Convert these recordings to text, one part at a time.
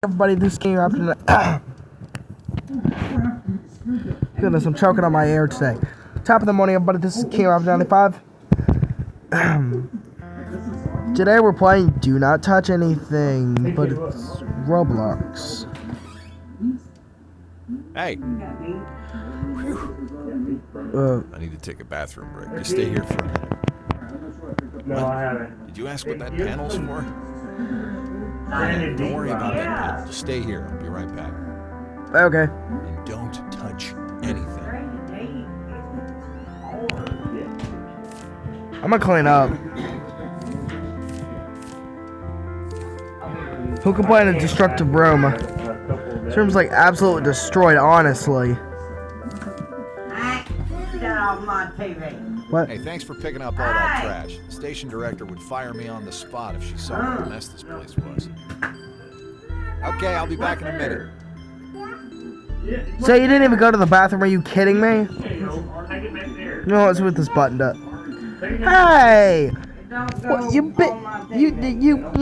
Everybody, this game after goodness, I'm choking on my air today. Top of the morning, everybody. This is King After 95. Today we're playing Do Not Touch Anything, but it's Roblox. Hey. I need to take a bathroom break. Just stay here for a minute. No, I haven't. Did you ask what that panel's for? Don't Don't worry about that panel. Just stay here. I'll be right back. Okay. And don't touch anything. I'm gonna clean up. Who can play in a destructive room? This room's like absolutely destroyed, honestly. Get off my TV. What? Hey, thanks for picking up all that trash. The station director would fire me on the spot if she saw what a mess this place was. Okay, I'll be back in a minute. So you didn't even go to the bathroom? Are you kidding me? You know what's with this buttoned up? Hey! What, you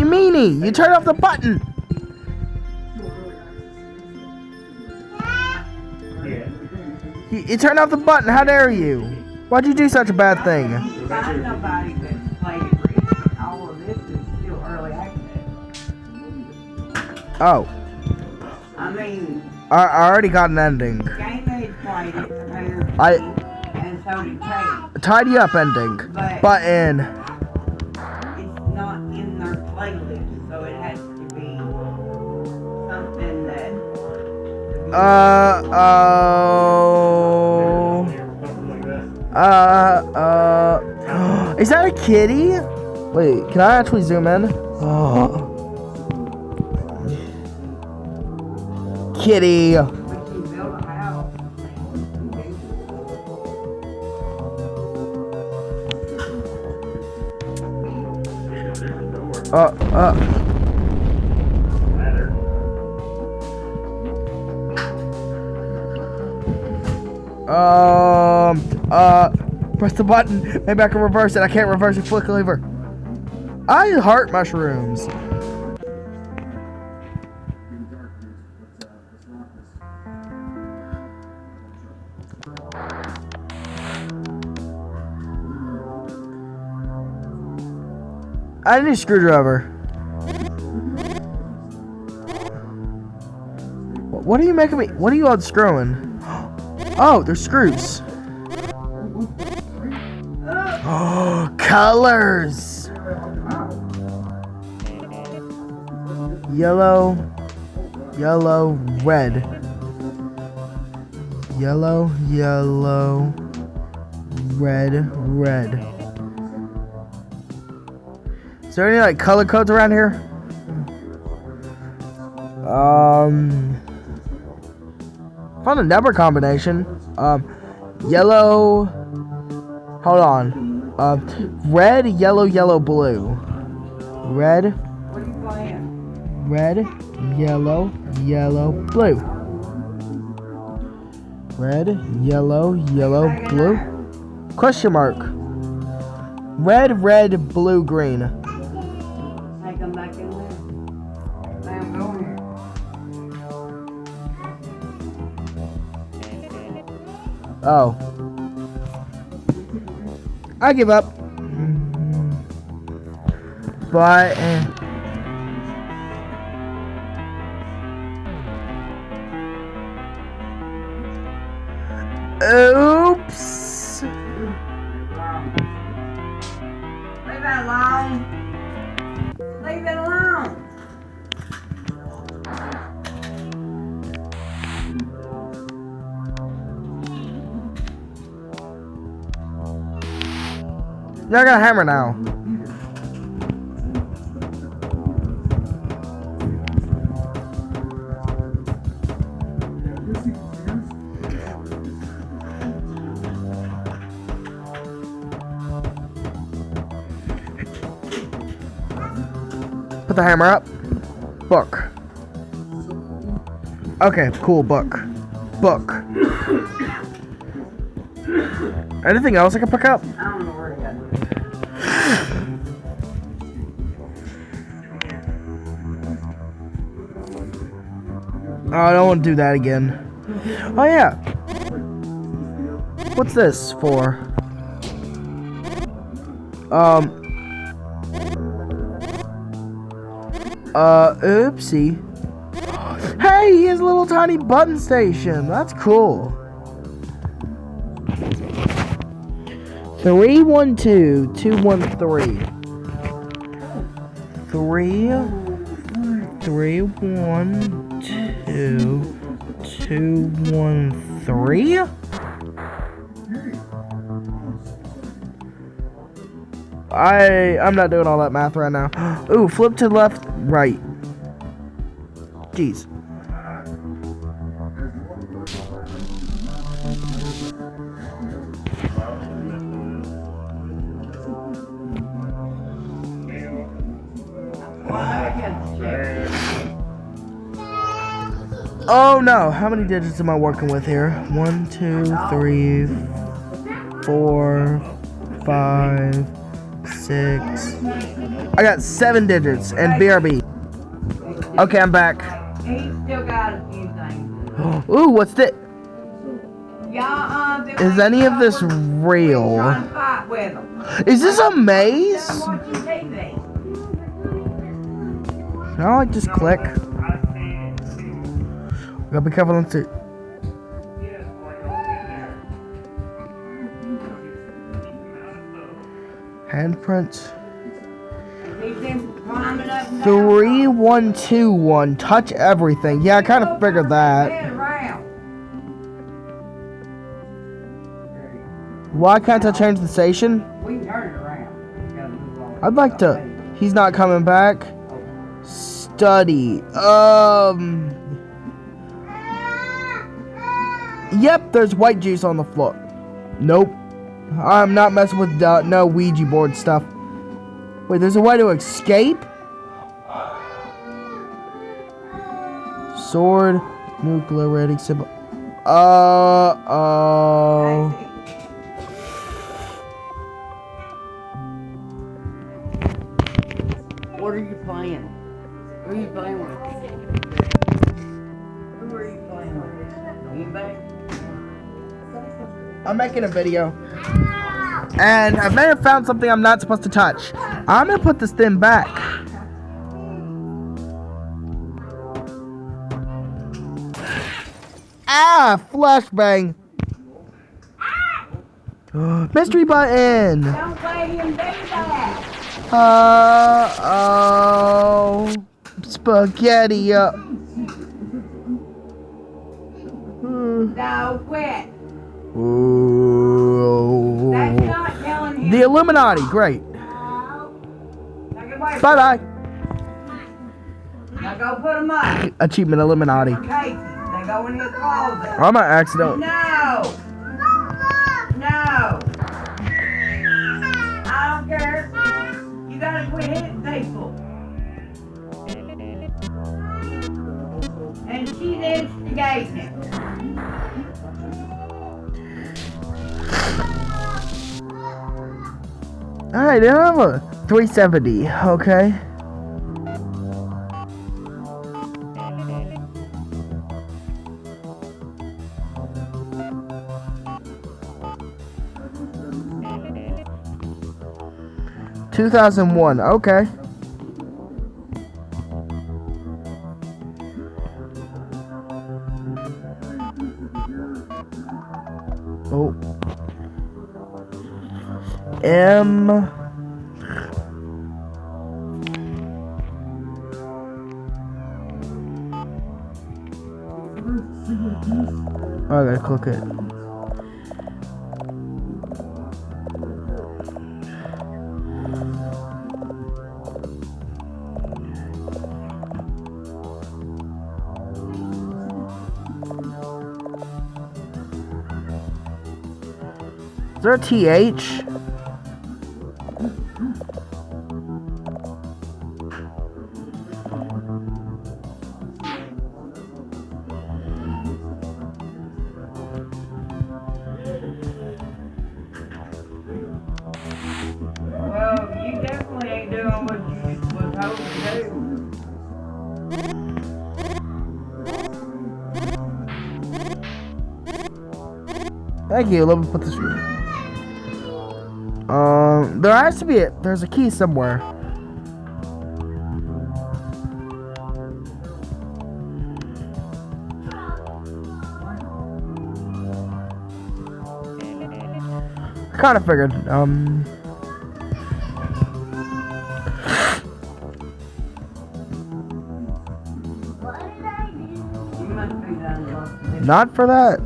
meanie! You turned off the button! You turned off the button, how dare you? Why'd you do such a bad thing? Find nobody that's played it recently. All of this is still early access. Oh. I mean, I already got an ending. Game Age played it, apparently, I and so did Kate. tidy up ending. Button. It's not in their playlist, so it has to be something that... Is that a kitty? Wait, can I actually zoom in? Oh. Kitty. We can build a house. Press the button. Maybe I can reverse it. I can't reverse it. Flick the lever. I heart mushrooms. I need a screwdriver. What are you making me? What are you unscrewing? Oh, they're screws. Oh, colors. Yellow, red. Yellow, red. Is there any like color codes around here? Found a number combination. Yellow. Hold on. Red, yellow, blue. Red. What are you playing? Red, yellow, blue. Red, yellow, blue. Question mark. Red, blue, green. Take them back in there. Sam, go here. Oh. I give up. But oops. Leave it alone. Leave it alone. I got a hammer now. Put the hammer up. Book. Okay, cool, book. Anything else I can pick up? I don't know where to go. I don't want to do that again. Oh yeah. What's this for? Oopsie. Hey, he has a little tiny button station. That's cool. 312-213. 312-213. I'm not doing all that math right now. Ooh, flip to the left, right. Jeez. Oh no, how many digits am I working with here? 1, 2, 3, 4, 5, 6. I got 7 digits and BRB. Okay, I'm back. He's still got a few things. Ooh, what's this? Yeah, Is any of this real? trying to fight with him. Is this a maze? I'm watching TV. No, I just click. Gotta be careful on to. Handprints. He's been climbing up and down. 3121. Touch everything. Yeah, I kind of figured that. Turn around. Why can't I change the station? We can turn it around. Gotta move on. I'd like to. He's not coming back. Study. Yep, there's white juice on the floor. Nope. I'm not messing with no Ouija board stuff. Wait, there's a way to escape? Sword, nuclear rating symbol. What are you playing? Who are you playing with? Who are you playing with? Anybody? I'm making a video. And I may have found something I'm not supposed to touch. I'm gonna put this thing back. Ah, flashbang. Mystery button. Don't let him do that. Oh, spaghetti up. No, quit. Ooh. That's not telling him. The Illuminati, great. Now get away from Bye bye. him. Now go put them up. Achievement Illuminati. Cases. They go in his closet. I'm an accident. No. No. I don't care. You gotta quit hitting people. And she's instigating it. Alright, I have a 370, okay. $2,001, okay. Oh. M. Oh, I gotta click it. Is there a TH? Well, you definitely ain't doing what you was hoping to do. Thank you. Let me put this. There has to be there's a key somewhere. I kind of figured. You must be done. Not for that.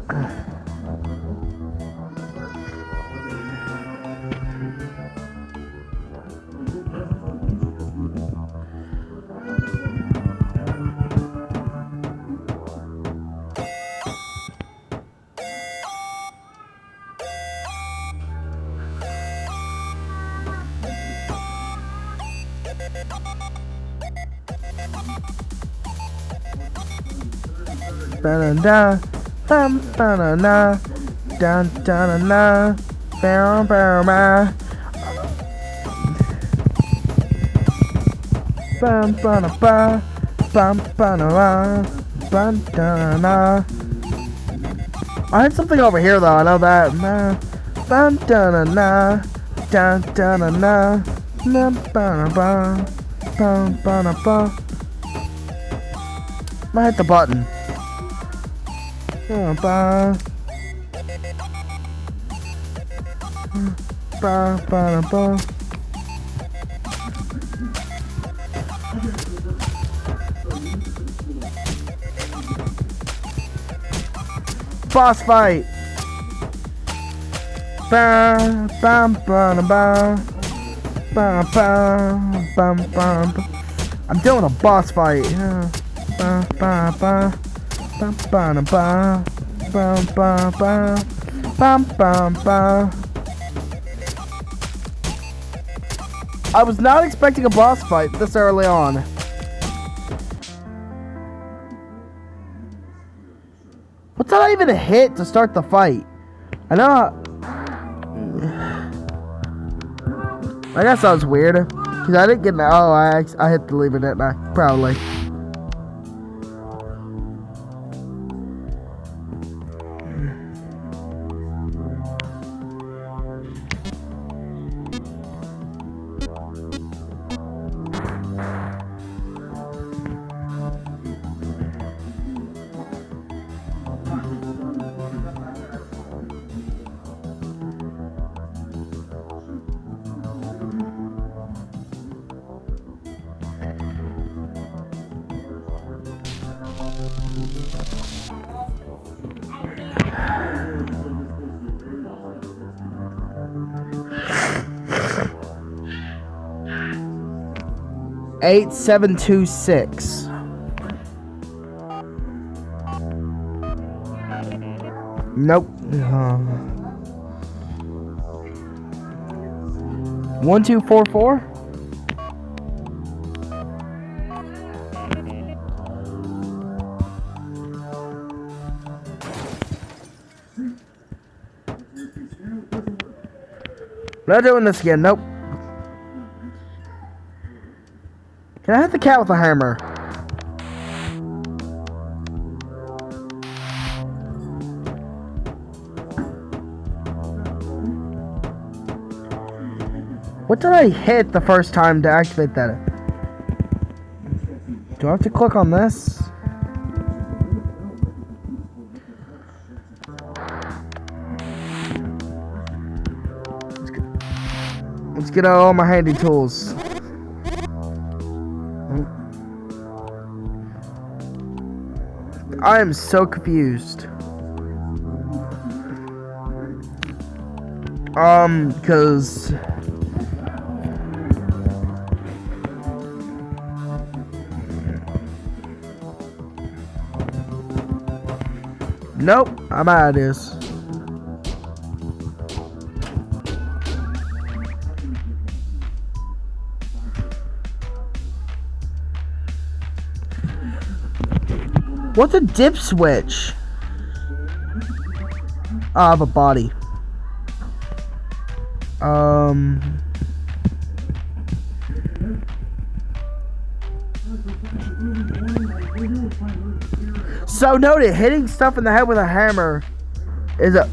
Ba-da-da, bam, ba-da-da, da-da-da-da, bam, bam, bam. Bam, ba-da-ba, bam, ba-da-ba, ba-da-da. I heard something over here though, I know that. Bam, da-da-da, da-da-da-da, bam, ba-da-ba, bam, ba-da-ba. I hit the button. Ba ba ba ba. Boss fight. Ba ba ba ba ba ba ba ba. I'm doing a boss fight. Ba ba ba. Bum, ba, ba, bum, ba, ba, bum, bum, ba. I was not expecting a boss fight this early on. What's that even a hit to start the fight? I know. I guess that was weird. Because I didn't get. Oh, I hit the lever, didn't I? Probably. Eight 726. Nope. 1244. Not doing this again. Nope. Can I hit the cat with a hammer? What did I hit the first time to activate that? Do I have to click on this? Let's get out all my handy tools. I am so confused. Cause nope, I'm out of this. What's a dip switch? Oh, I have a body. So noted, hitting stuff in the head with a hammer is a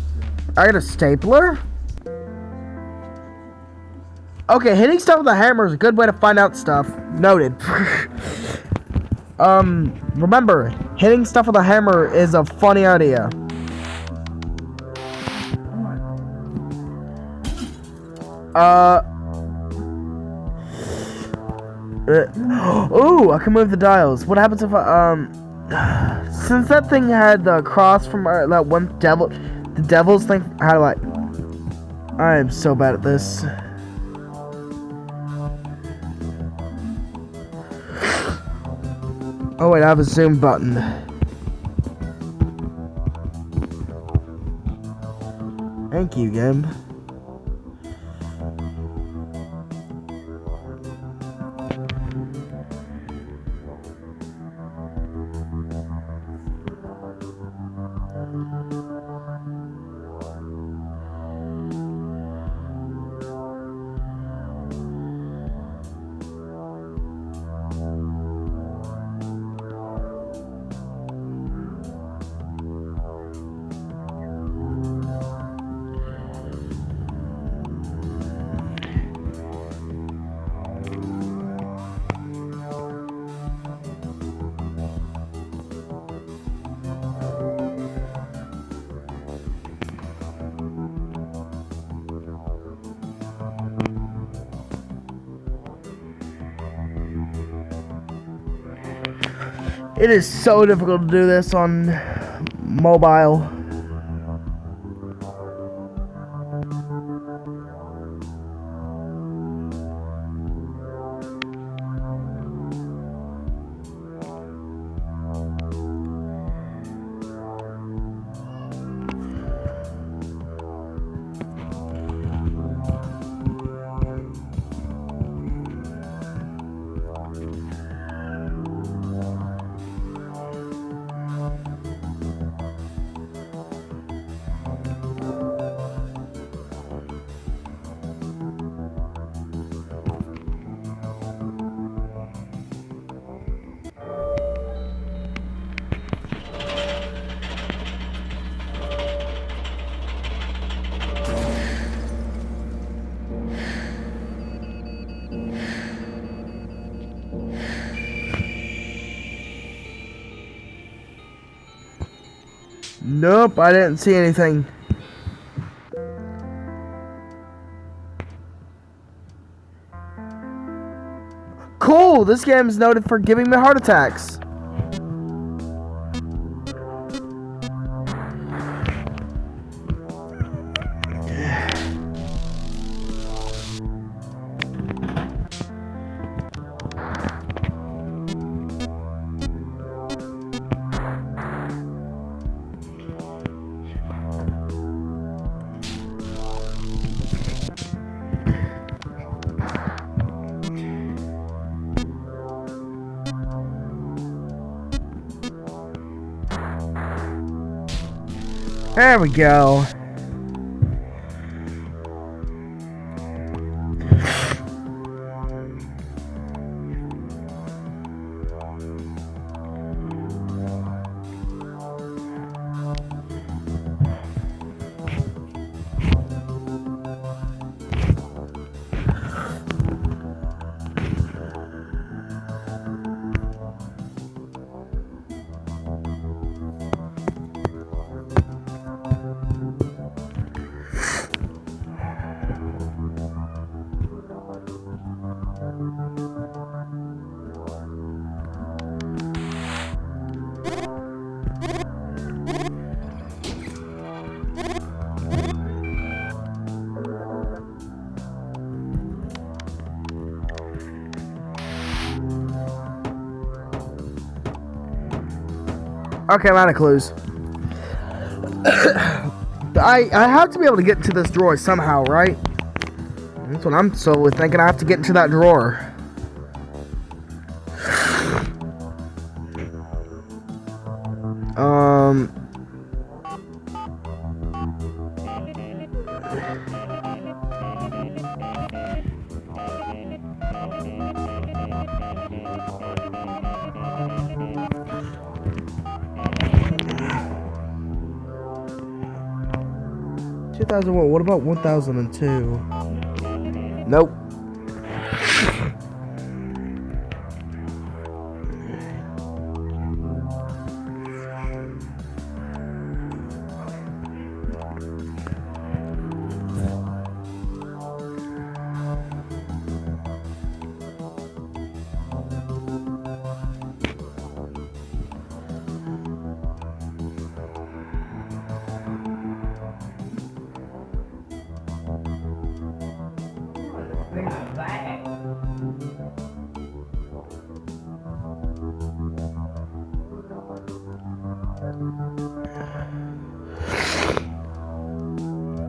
I got a stapler? Okay, hitting stuff with a hammer is a good way to find out stuff. Noted. Remember, hitting stuff with a hammer is a funny idea. Ooh, I can move the dials. What happens if I, since that thing had the cross from that one devil, the devil's thing, how do I am so bad at this. Oh wait, I have a zoom button. Thank you, game. It is so difficult to do this on mobile. Nope, I didn't see anything. Cool, this game is noted for giving me heart attacks. There we go. Okay, I'm out of clues. I have to be able to get into this drawer somehow, right? That's what I'm solely thinking. I have to get into that drawer. 2001. What about 1002? Nope.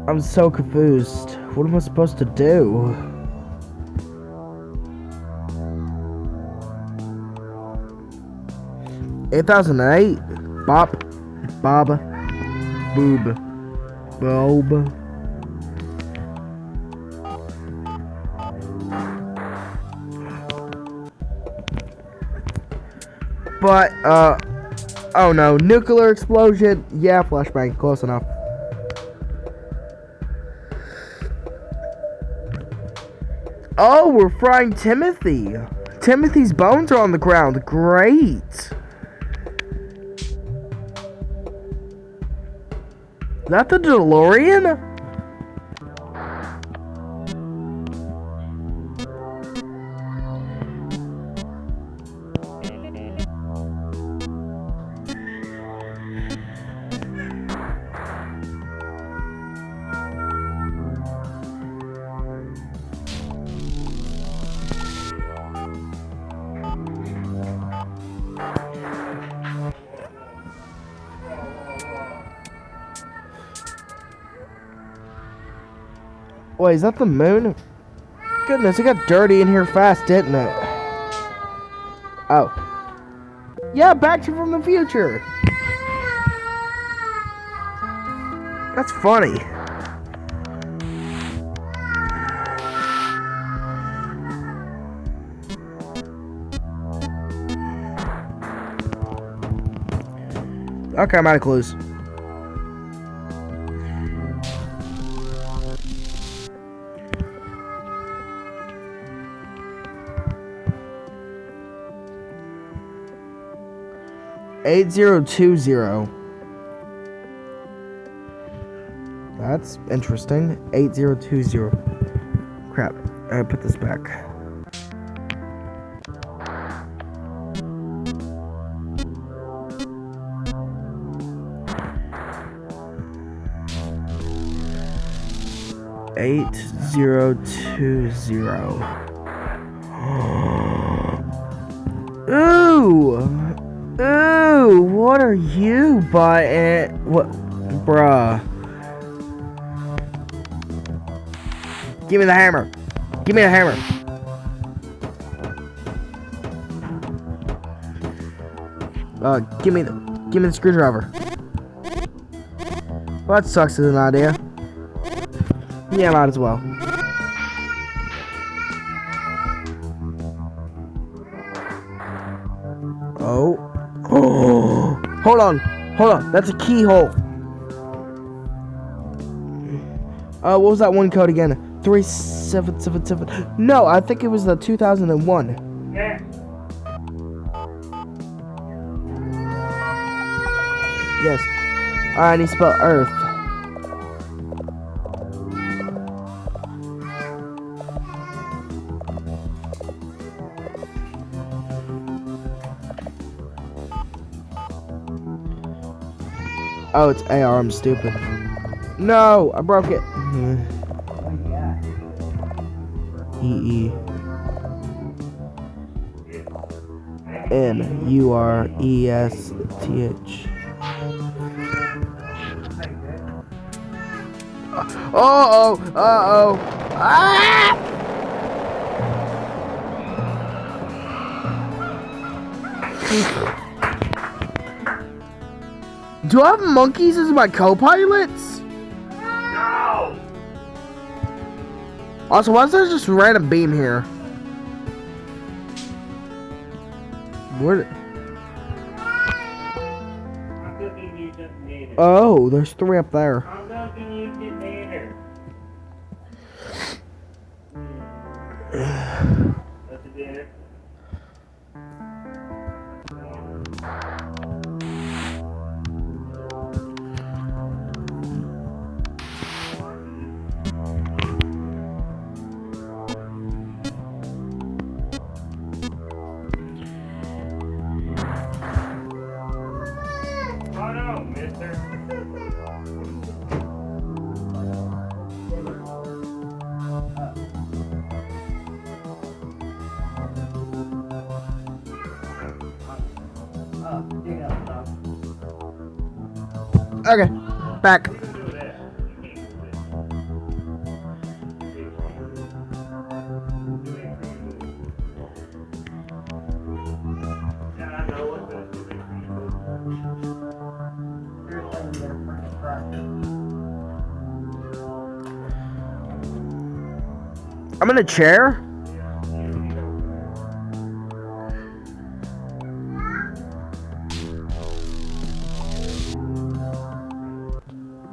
I'm so confused. What am I supposed to do? $8,008? Bob. Boob. Bob. But, oh no, nuclear explosion. Yeah, flashbang, close enough. Oh, we're frying Timothy. Timothy's bones are on the ground. Great. Is that the DeLorean? Wait, is that the moon? Goodness, it got dirty in here fast, didn't it? Oh. Yeah, Back to from the Future. That's funny. Okay, I'm out of clues. $8020. That's interesting. 8020. Crap. I put this back. Ooh! Ooh! What are you buying? What? Bruh. Give me the hammer. Give me the hammer. Give me the screwdriver. Well, that sucks as an idea. Yeah, might as well. Oh. Oh. Hold on. That's a keyhole. What was that one code again? 3777. No, I think it was the 2001. Yeah. Yes. I need to spell Earth. Oh, it's AR. I'm stupid. No, I broke it. EENURESTH. Uh-oh. Ah! Do I have monkeys as my co-pilots? No! Also, why is there just a random beam here? Where? I'm cooking you just made it. Oh, there's 3 up there. I'm cooking you just made That's the dinner. Oh no, mister. Dig up, dog. Okay, back. I'm in a chair.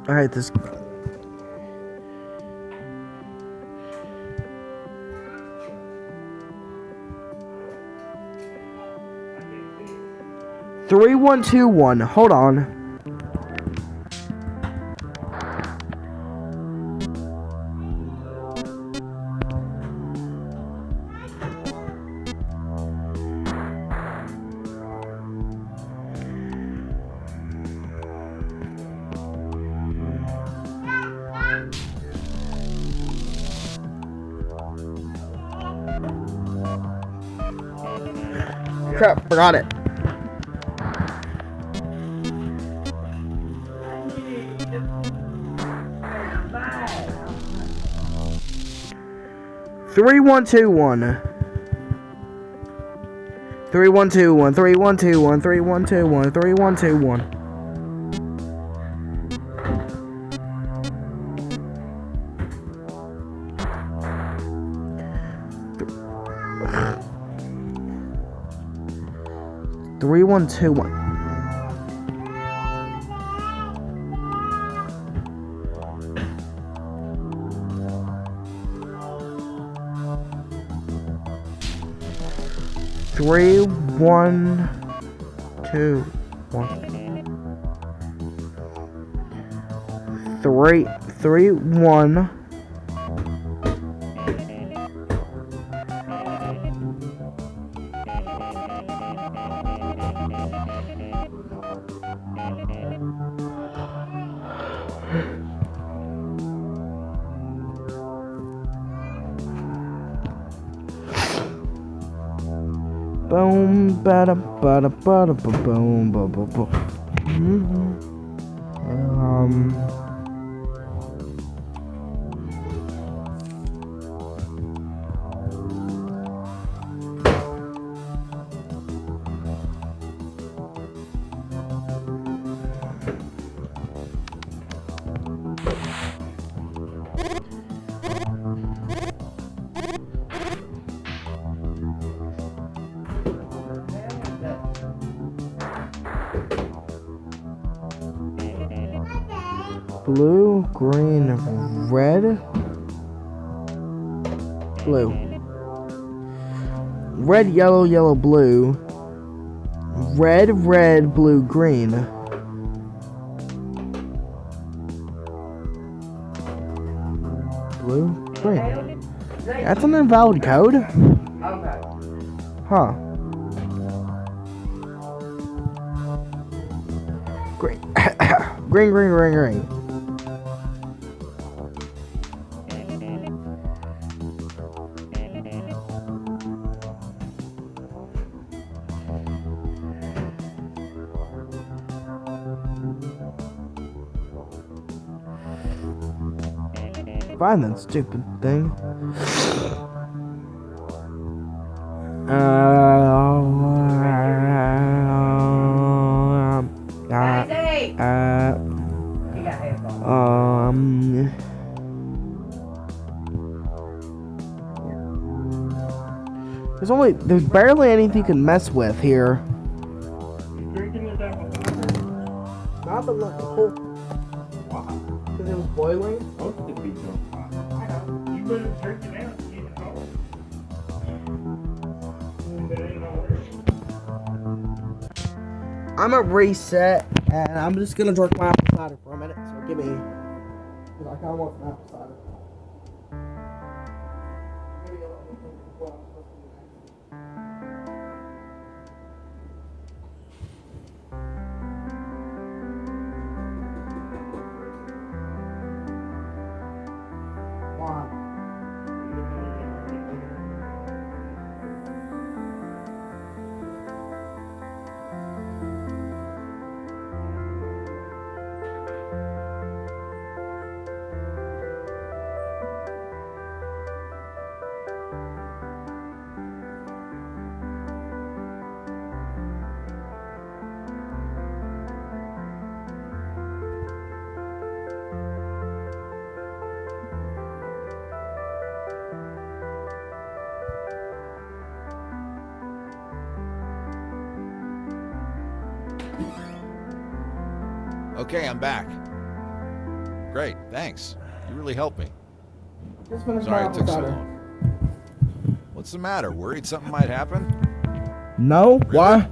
I hate this. Three, 1, 2, 1. Hold on. Crap, forgot it. Three, 1, 2, 1. 3, 1, 2, 1. 3, 1, 2, 1. 3, 1, 2, 1. 3, 1, 2, 1. Three, 1, 2, 1. Three, 1, 2, 1. 3, 3, 1. Boom, bada, bada, bada, boom, boom, boom, boom. Blue, green, red, blue. Red, yellow, yellow, blue. Red, red, blue, green. Blue, green. That's an invalid code? Okay. Huh. Green. Green, green, green, green. Find that stupid thing. Daddy! You got headphones. There's barely anything you can mess with here. You drinking this apple cider? Not the whole, Why? because it was boiling. Most of the people are fine. I know. You better drink it out and get it home. I'm gonna reset, and I'm just gonna drink my apple cider for a minute. So give me, because I kind of want some apple cider. Okay, I'm back. Great, thanks. You really helped me. Just finished my Sorry it apple took so cider. long. What's the matter? Worried something might happen? No? Why?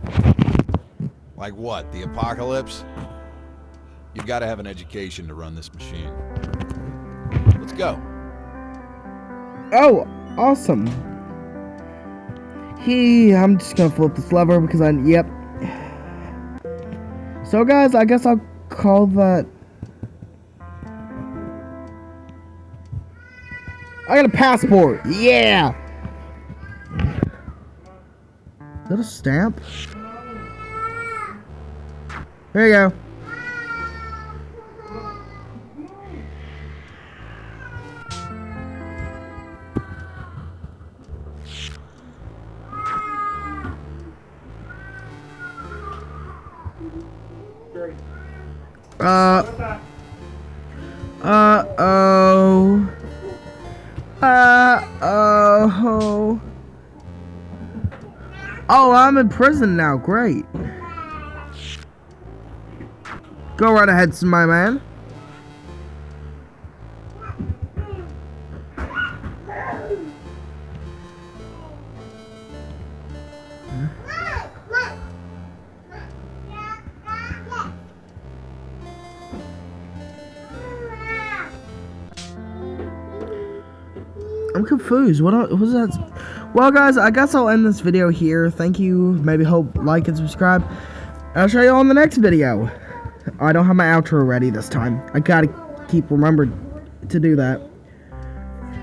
Like what? The apocalypse? You've got to have an education to run this machine. Let's go. Oh, awesome. I'm just gonna flip this lever because yep. So guys, I guess I'll call that. I got a passport. Yeah. Is that a stamp? There you go. Oh, I'm in prison now. Great. Go right ahead, my man. I'm confused. What was that? Well, guys, I guess I'll end this video here. Thank you. Maybe hope, like, and subscribe. I'll show you all in the next video. I don't have my outro ready this time. I gotta remember to do that.